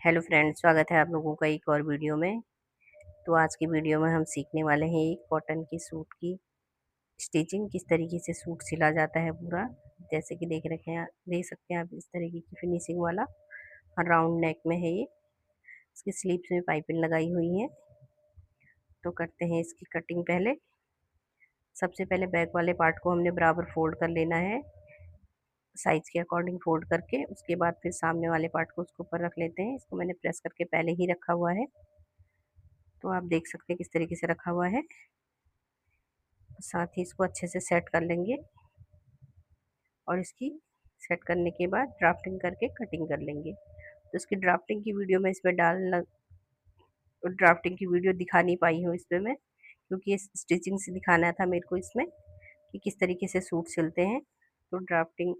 Hello friends, स्वागत है आप लोगों का एक और वीडियो में। तो आज की वीडियो में हम सीखने वाले हैं एक कॉटन की सूट की स्टिचिंग, किस तरीके से सूट सिला जाता है पूरा। जैसे कि देख सकते हैं आप, इस तरीके की फिनिशिंग वाला राउंड नेक में है ये। इसकी स्लीव्स में पाइपिंग लगाई हुई है। तो करते हैं इसकी कटिंग। पहले सबसे पहले बैक वाले पार्ट को हमने बराबर फोल्ड कर लेना है, साइज के अकॉर्डिंग फोल्ड करके। उसके बाद फिर सामने वाले पार्ट को उसके ऊपर रख लेते हैं। इसको मैंने प्रेस करके पहले ही रखा हुआ है, तो आप देख सकते हैं किस तरीके से रखा हुआ है। साथ ही इसको अच्छे से सेट कर लेंगे और इसकी सेट करने के बाद ड्राफ्टिंग करके कटिंग कर लेंगे। तो इसकी ड्राफ्टिंग की वीडियो मैं इसमें ड्राफ्टिंग की वीडियो दिखा नहीं पाई हूँ इसमें मैं, क्योंकि ये स्टिचिंग से दिखाना था मेरे को इसमें कि किस तरीके से सूट सिलते हैं। तो ड्राफ्टिंग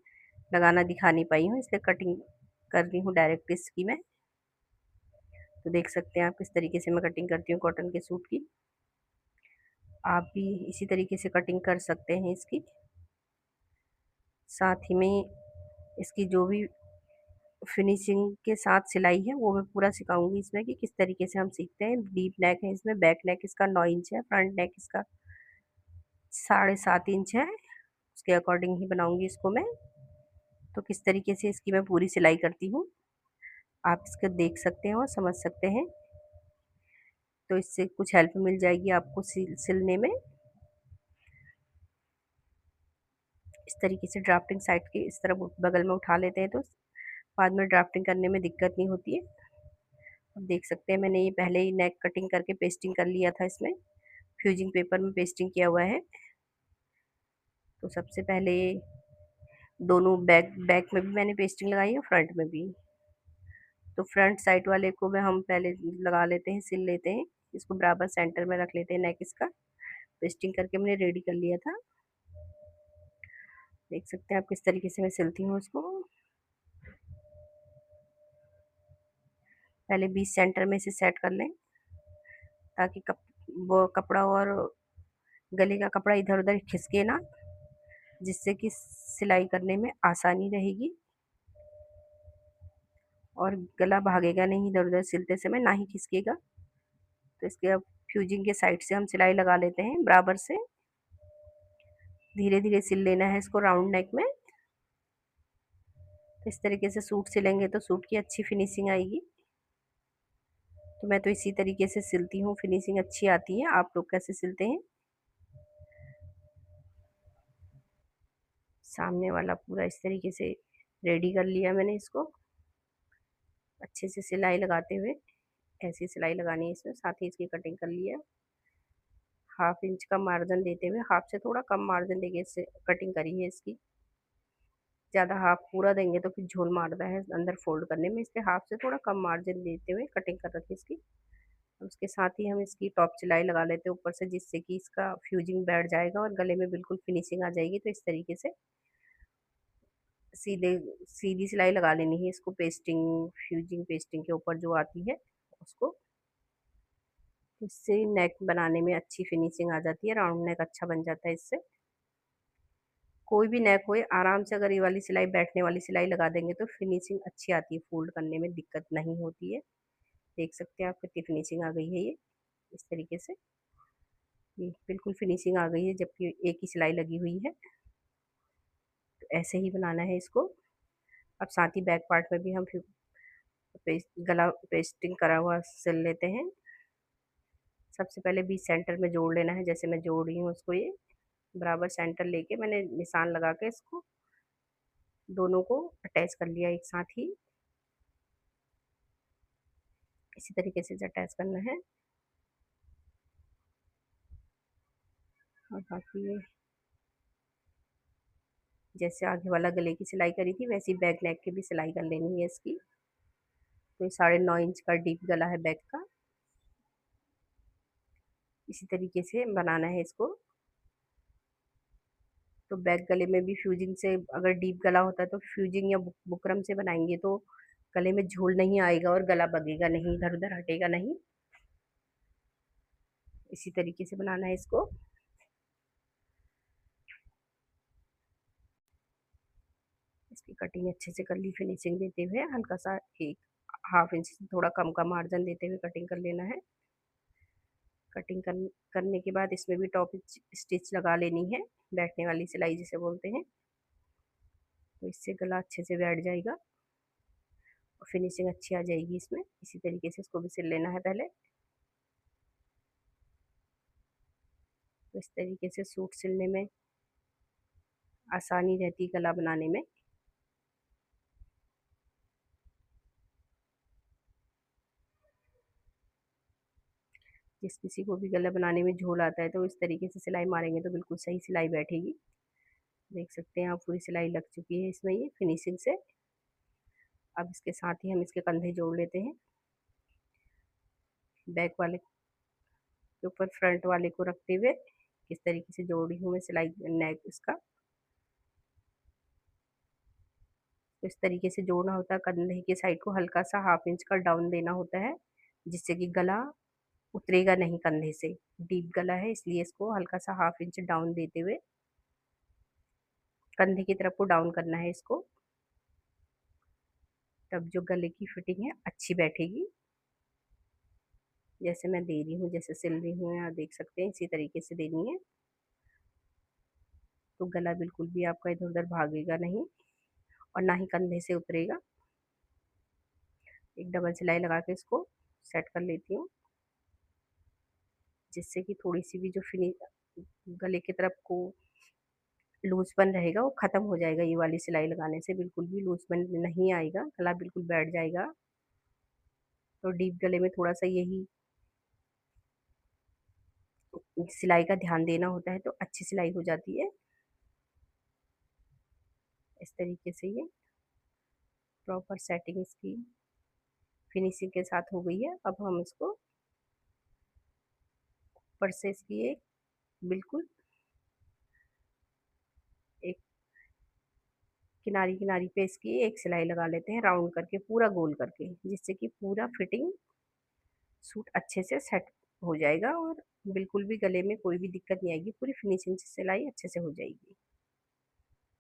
लगाना दिखा नहीं पाई हूँ, इसलिए कटिंग कर रही हूँ डायरेक्ट इसकी मैं। तो देख सकते हैं आप किस तरीके से मैं कटिंग करती हूँ कॉटन के सूट की। आप भी इसी तरीके से कटिंग कर सकते हैं इसकी। साथ ही में इसकी जो भी फिनिशिंग के साथ सिलाई है वो मैं पूरा सिखाऊंगी इसमें कि किस तरीके से हम सीखते हैं। डीप नेक है इसमें, बैक नेक इसका 9 इंच है, फ्रंट नेक इसका 7.5 इंच है। उसके अकॉर्डिंग ही बनाऊंगी इसको मैं। तो किस तरीके से इसकी मैं पूरी सिलाई करती हूँ आप इसको देख सकते हैं और समझ सकते हैं। तो इससे कुछ हेल्प मिल जाएगी आपको सिलने में। इस तरीके से ड्राफ्टिंग साइड के इस तरफ बगल में उठा लेते हैं, तो बाद में ड्राफ्टिंग करने में दिक्कत नहीं होती है। अब देख सकते हैं मैंने ये पहले ही नेक कटिंग करके पेस्टिंग कर लिया था इसमें, फ्यूजिंग पेपर में पेस्टिंग किया हुआ है। तो सबसे पहले दोनों बैक बैक में भी मैंने पेस्टिंग लगाई है, फ्रंट में भी। तो फ्रंट साइड वाले को भी हम पहले लगा लेते हैं, सिल लेते हैं। इसको बराबर सेंटर में रख लेते हैं नेक इसका। पेस्टिंग करके मैंने रेडी कर लिया था। देख सकते हैं आप किस तरीके से मैं सिलती हूँ उसको। पहले बीच सेंटर में इसे सेट कर लें, ताकि वो कपड़ा और गले का कपड़ा इधर उधर खिसके ना, जिससे कि सिलाई करने में आसानी रहेगी और गला भागेगा नहीं इधर उधर सिलते समय, ना ही खिसकेगा। तो इसके अब फ्यूजिंग के साइड से हम सिलाई लगा लेते हैं बराबर से। धीरे धीरे सिल लेना है इसको राउंड नेक में। तो इस तरीके से सूट सिलेंगे तो सूट की अच्छी फिनिशिंग आएगी। तो मैं तो इसी तरीके से सिलती हूँ, फिनिशिंग अच्छी आती है। आप लोग कैसे सिलते हैं? सामने वाला पूरा इस तरीके से रेडी कर लिया मैंने इसको, अच्छे से सिलाई लगाते हुए। ऐसी सिलाई लगानी है इसमें। साथ ही इसकी कटिंग कर लिया, 1/2 इंच का मार्जिन देते हुए, हाफ से थोड़ा कम मार्जिन देके इससे कटिंग करी है इसकी। ज़्यादा हाफ पूरा देंगे तो फिर झोल मारता है अंदर फोल्ड करने में, इसलिए हाफ से थोड़ा कम मार्जिन देते हुए कटिंग कर रखी इसकी। उसके साथ ही हम इसकी टॉप सिलाई लगा लेते हैं ऊपर से, जिससे कि इसका फ्यूजिंग बैठ जाएगा और गले में बिल्कुल फिनिशिंग आ जाएगी। तो इस तरीके से सीधे सीधी सिलाई लगा लेनी है इसको, पेस्टिंग फ्यूजिंग पेस्टिंग के ऊपर जो आती है उसको। इससे नेक बनाने में अच्छी फिनिशिंग आ जाती है, राउंड नेक अच्छा बन जाता है इससे। कोई भी नेक हो, आराम से अगर ये वाली सिलाई, बैठने वाली सिलाई लगा देंगे तो फिनिशिंग अच्छी आती है, फोल्ड करने में दिक्कत नहीं होती है। देख सकते हैं आप कितनी फिनिशिंग आ गई है ये। इस तरीके से ये बिल्कुल फिनिशिंग आ गई है, जबकि एक ही सिलाई लगी हुई है। तो ऐसे ही बनाना है इसको। अब साथ ही बैक पार्ट में भी हम फिर गला पेस्टिंग करा हुआ सिल लेते हैं। सबसे पहले बीच सेंटर में जोड़ लेना है, जैसे मैं जोड़ रही हूँ उसको। ये बराबर सेंटर लेके मैंने निशान लगा के इसको दोनों को अटैच कर लिया एक साथ ही। इसी तरीके से अटैच करना है। और बाकी जैसे आगे वाला गले की सिलाई करी थी, वैसी बैक नेक की भी सिलाई कर लेनी है इसकी। तो 9.5 इंच का डीप गला है बैक का। इसी तरीके से बनाना है इसको। तो बैक गले में भी फ्यूजिंग से, अगर डीप गला होता है तो फ्यूजिंग या बुकरम से बनाएंगे तो गले में झोल नहीं आएगा और गला बगेगा नहीं, इधर उधर हटेगा नहीं। इसी तरीके से बनाना है इसको। इसकी कटिंग अच्छे से कर ली, फिनिशिंग देते हुए हल्का सा एक हाफ इंच से थोड़ा कम का मार्जिन देते हुए कटिंग कर लेना है। कटिंग करने के बाद इसमें भी टॉप स्टिच लगा लेनी है, बैठने वाली सिलाई जिसे बोलते हैं। तो इससे गला अच्छे से बैठ जाएगा और फिनिशिंग अच्छी आ जाएगी इसमें। इसी तरीके से इसको भी सिल लेना है पहले। तो इस तरीके से सूट सिलने में आसानी रहती है, गला बनाने में। जिस किसी को भी गला बनाने में झोल आता है तो इस तरीके से सिलाई मारेंगे तो बिल्कुल सही सिलाई बैठेगी। देख सकते हैं आप, पूरी सिलाई लग चुकी है इसमें ये फिनिशिंग से। अब इसके साथ ही हम इसके कंधे जोड़ लेते हैं। बैक वाले के ऊपर फ्रंट वाले को रखते हुए किस तरीके से जोड़ रही हूँ मैं सिलाई नेक इसका। तो इस तरीके से जोड़ना होता है। कंधे की साइड को हल्का सा हाफ इंच का डाउन देना होता है, जिससे कि गला उतरेगा नहीं कंधे से। डीप गला है इसलिए इसको हल्का सा हाफ इंच डाउन देते हुए कंधे की तरफ को डाउन करना है इसको। तब जो गले की फिटिंग है अच्छी बैठेगी। जैसे मैं दे रही हूँ, जैसे सिल रही हूँ, यहाँ देख सकते हैं इसी तरीके से देनी है। तो गला बिल्कुल भी आपका इधर उधर भागेगा नहीं और ना ही कंधे से उतरेगा। एक डबल सिलाई लगा के इसको सेट कर लेती हूँ, जिससे कि थोड़ी सी भी जो गले की तरफ को लूजपन रहेगा वो खत्म हो जाएगा। ये वाली सिलाई लगाने से बिल्कुल भी लूजपन नहीं आएगा, गला बिल्कुल बैठ जाएगा। तो डीप गले में थोड़ा सा यही सिलाई का ध्यान देना होता है, तो अच्छी सिलाई हो जाती है। इस तरीके से ये प्रॉपर सेटिंग इसकी फिनिशिंग के साथ हो गई है। अब हम इसको ऊपर से इसकी एक बिल्कुल एक किनारी किनारी पे इसकी एक सिलाई लगा लेते हैं, राउंड करके पूरा गोल करके, जिससे कि पूरा फिटिंग सूट अच्छे से सेट हो जाएगा और बिल्कुल भी गले में कोई भी दिक्कत नहीं आएगी। पूरी फिनिशिंग से सिलाई अच्छे से हो जाएगी।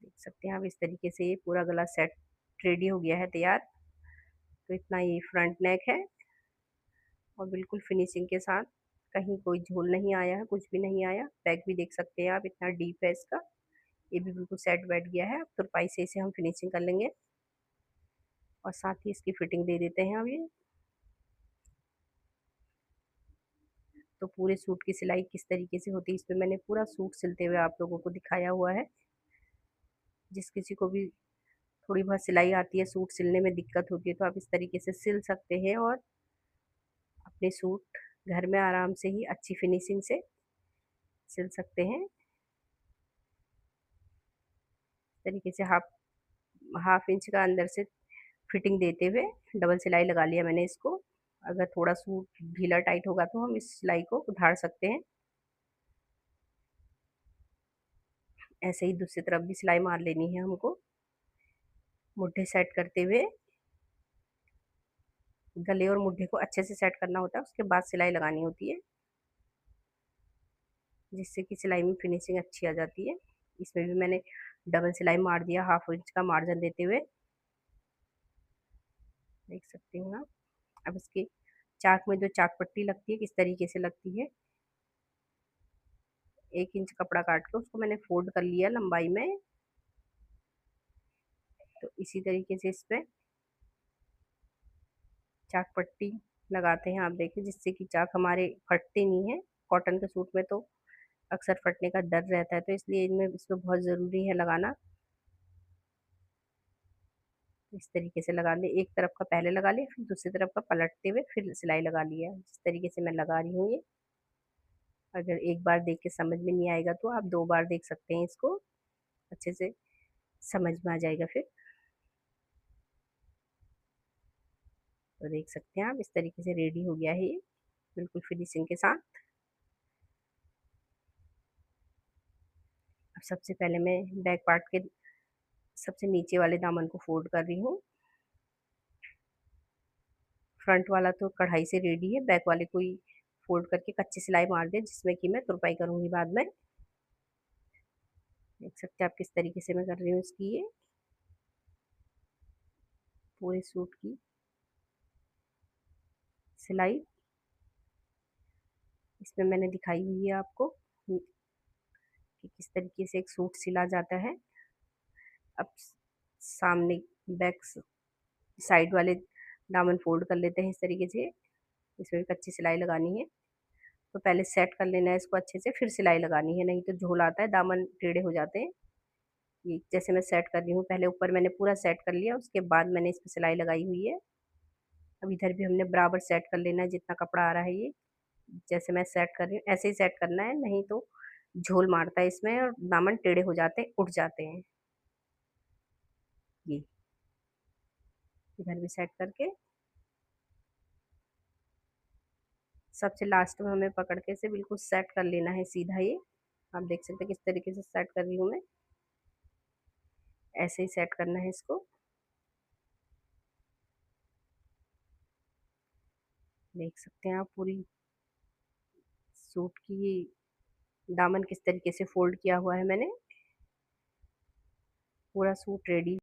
देख सकते हैं आप, इस तरीके से ये पूरा गला सेट रेडी हो गया है, तैयार। तो इतना ये फ्रंट नेक है और बिल्कुल फिनिशिंग के साथ, कहीं कोई झोल नहीं आया है, कुछ भी नहीं आया। बैक भी देख सकते हैं आप, इतना डीप है इसका। ये भी बिल्कुल सेट बैठ गया है। अब तुरपाई से इसे हम फिनिशिंग कर लेंगे और साथ ही इसकी फिटिंग दे देते हैं अब ये। तो पूरे सूट की सिलाई किस तरीके से होती है इस पे मैंने पूरा सूट सिलते हुए आप लोगों को दिखाया हुआ है। जिस किसी को भी थोड़ी बहुत सिलाई आती है, सूट सिलने में दिक्कत होती है, तो आप इस तरीके से सिल सकते हैं और अपने सूट घर में आराम से ही अच्छी फिनिशिंग से सिल सकते हैं। इस तरीके से हाफ हाफ इंच का अंदर से फिटिंग देते हुए डबल सिलाई लगा लिया मैंने इसको। अगर थोड़ा सूट ढीला टाइट होगा तो हम इस सिलाई को उधार सकते हैं। ऐसे ही दूसरी तरफ भी सिलाई मार लेनी है हमको। मुड्ढे सेट करते हुए गले और मुड्ढे को अच्छे से सेट करना होता है, उसके बाद सिलाई लगानी होती है, जिससे कि सिलाई में फिनिशिंग अच्छी आ जाती है। इसमें भी मैंने डबल सिलाई मार दिया हाफ इंच का मार्जिन देते हुए, देख सकते हैं आप। अब इसके चाक में जो चाक पट्टी लगती है किस तरीके से लगती है, 1 इंच कपड़ा काट के उसको मैंने फोल्ड कर लिया लंबाई में। तो इसी तरीके से इस पे चाक पट्टी लगाते हैं आप देखिए, जिससे कि चाक हमारे फटते नहीं है। कॉटन के सूट में तो अक्सर फटने का डर रहता है, तो इसलिए इनमें इसमें बहुत ज़रूरी है लगाना। इस तरीके से लगा लें, एक तरफ का पहले लगा लिया, फिर दूसरी तरफ का पलटते हुए फिर सिलाई लगा लिया। जिस तरीके से मैं लगा रही हूँ ये, अगर एक बार देख के समझ में नहीं आएगा तो आप 2 बार देख सकते हैं इसको, अच्छे से समझ में आ जाएगा फिर। तो देख सकते हैं आप, इस तरीके से रेडी हो गया है ये बिल्कुल फिनिशिंग के साथ। अब सबसे पहले मैं बैक पार्ट के सबसे नीचे वाले दामन को फोल्ड कर रही हूँ। फ्रंट वाला तो कढ़ाई से रेडी है, बैक वाले को ही फोल्ड करके कच्ची सिलाई मार दे, जिसमें कि मैं तुरपाई करूँगी बाद में। देख सकते हैं आप किस तरीके से मैं कर रही हूँ इसकी ये पूरे सूट की सिलाई इसमें मैंने दिखाई हुई है आपको कि किस तरीके से एक सूट सिला जाता है। अब सामने बैक साइड वाले दामन फोल्ड कर लेते हैं इस तरीके से। इसमें भी कच्ची सिलाई लगानी है, तो पहले सेट कर लेना है इसको अच्छे से, फिर सिलाई लगानी है, नहीं तो झोल आता है, दामन टेढ़े हो जाते हैं। ये जैसे मैं सेट कर रही हूँ, पहले ऊपर मैंने पूरा सेट कर लिया, उसके बाद मैंने इस पे सिलाई लगाई हुई है। अब इधर भी हमने बराबर सेट कर लेना है जितना कपड़ा आ रहा है। ये जैसे मैं सेट कर रही हूँ ऐसे ही सेट करना है, नहीं तो झोल मारता है इसमें और दामन टेढ़े हो जाते हैं, उठ जाते हैं। ये इधर भी सेट करके सबसे लास्ट में हमें पकड़ के से बिल्कुल सेट कर लेना है सीधा। ये आप देख सकते हैं किस तरीके से सेट कर रही हूँ मैं, ऐसे ही सेट करना है इसको। देख सकते हैं आप पूरी सूट की दामन किस तरीके से फोल्ड किया हुआ है मैंने। पूरा सूट रेडी